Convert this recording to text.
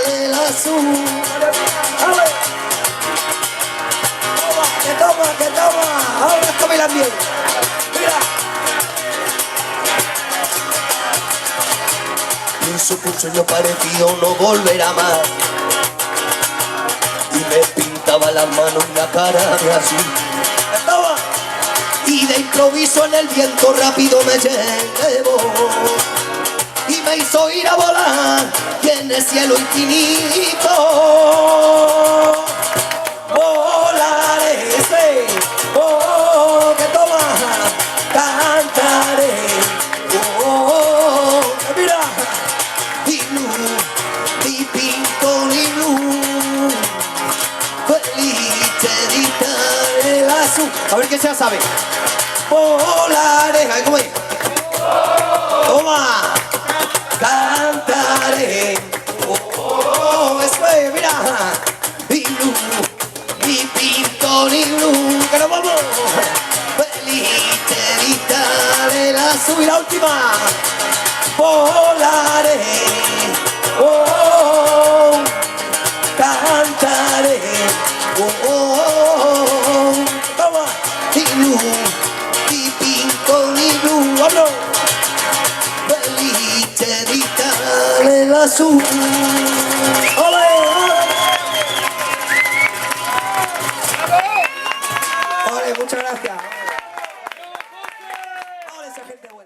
el azul. Que toma. Ahora esto me la bien. Mira. Pienso que un sueño parecido no volverá más. Y me pintaba las manos y la cara de azul. Y de improviso en el viento rápido me llevó y me hizo ir a volar y en el cielo infinito volaré, oh, que toma, cantaré, oh, mira, y luz, y pinto, y luz, feliz te editaré el azul. A ver qué se sabe. Volaré, ¿cómo es? Toma, cantaré, oh, después, mira, y luz, y pinto, y luz, que nos vamos, feliz te editaré el azul. Y la última, volaré, oh, cantaré, oh, toma, y luz, y pinto, y luz, vámonos, feliz te editaré el azul. ¡Ole!